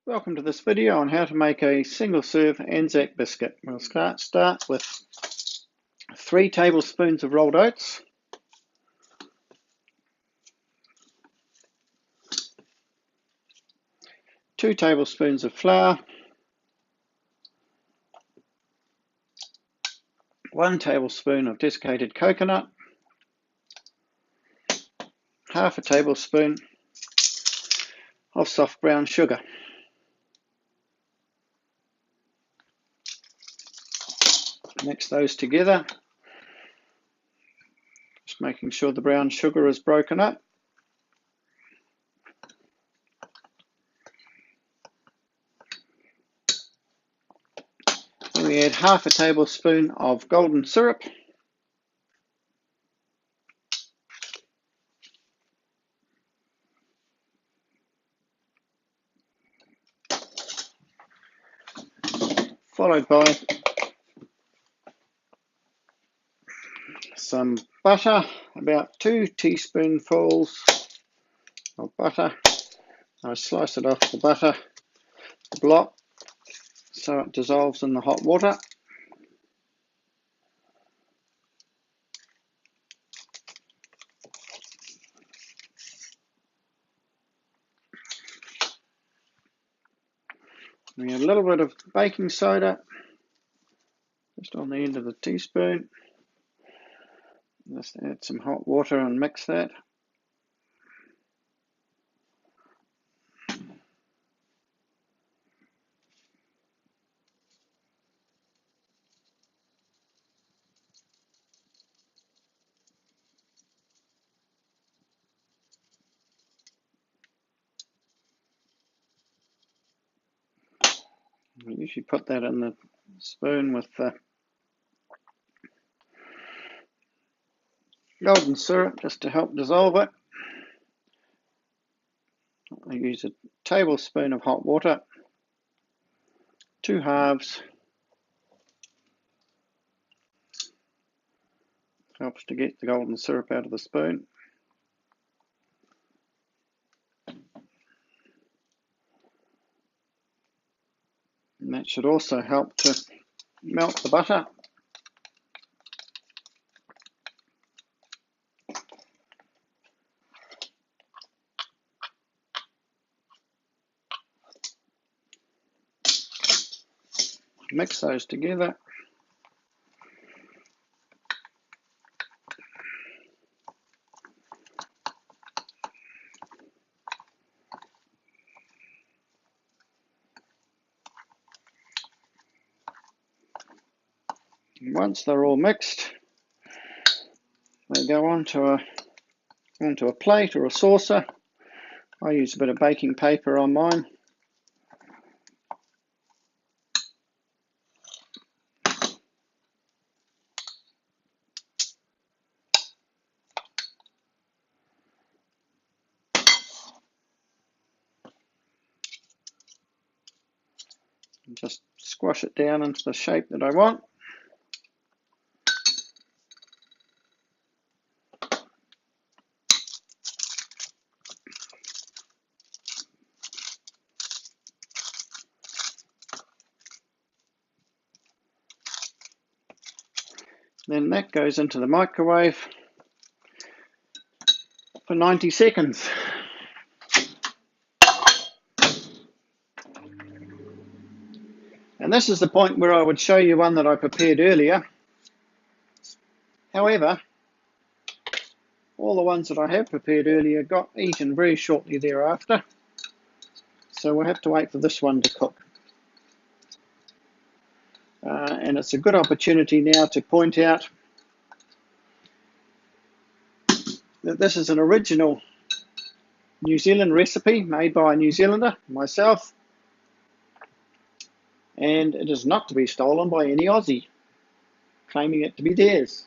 Welcome to this video on how to make a single serve Anzac biscuit. We'll start with 3 tablespoons of rolled oats, 2 tablespoons of flour, 1 tablespoon of desiccated coconut, half a tablespoon of soft brown sugar. Mix those together, just making sure the brown sugar is broken up. Then we add half a tablespoon of golden syrup, followed by some butter, about 2 teaspoonfuls of butter. I slice it off the butter block so it dissolves in the hot water. We add a little bit of baking soda just on the end of the teaspoon. Just add some hot water and mix that. We usually put that in the spoon with the golden syrup just to help dissolve it. I use a tablespoon of hot water, 2 halves. Helps to get the golden syrup out of the spoon. And that should also help to melt the butter. Mix those together. Once they're all mixed, they go onto a plate or a saucer. I use a bit of baking paper on mine. And just squash it down into the shape that I want. Then that goes into the microwave for 90 seconds. And this is the point where I would show you one that I prepared earlier. However, all the ones that I have prepared earlier got eaten very shortly thereafter. So we'll have to wait for this one to cook. And it's a good opportunity now to point out that this is an original New Zealand recipe made by a New Zealander, myself, and it is not to be stolen by any Aussie claiming it to be theirs.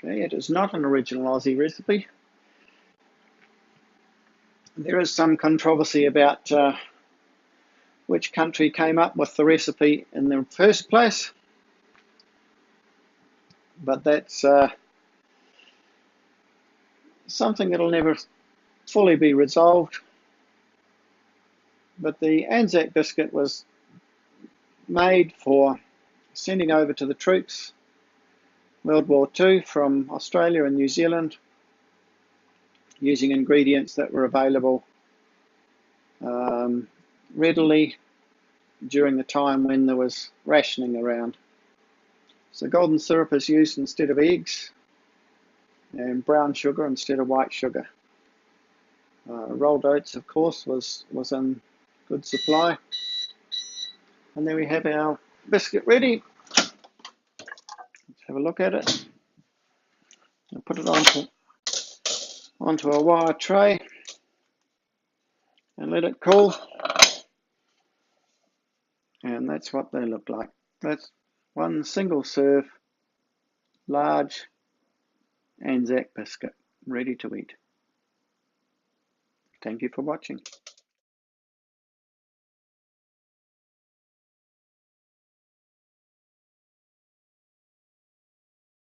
Okay, it is not an original Aussie recipe. There is some controversy about which country came up with the recipe in the first place, but that's something that will never fully be resolved. But the Anzac biscuit was made for sending over to the troops World War II from Australia and New Zealand, using ingredients that were available readily during the time when there was rationing around. So golden syrup is used instead of eggs, and brown sugar instead of white sugar. Rolled oats, of course, was in good supply. And there we have our biscuit ready. Let's have a look at it. I'll put it onto a wire tray and let it cool. And that's what they look like. That's one single serve, large Anzac biscuit, ready to eat. Thank you for watching.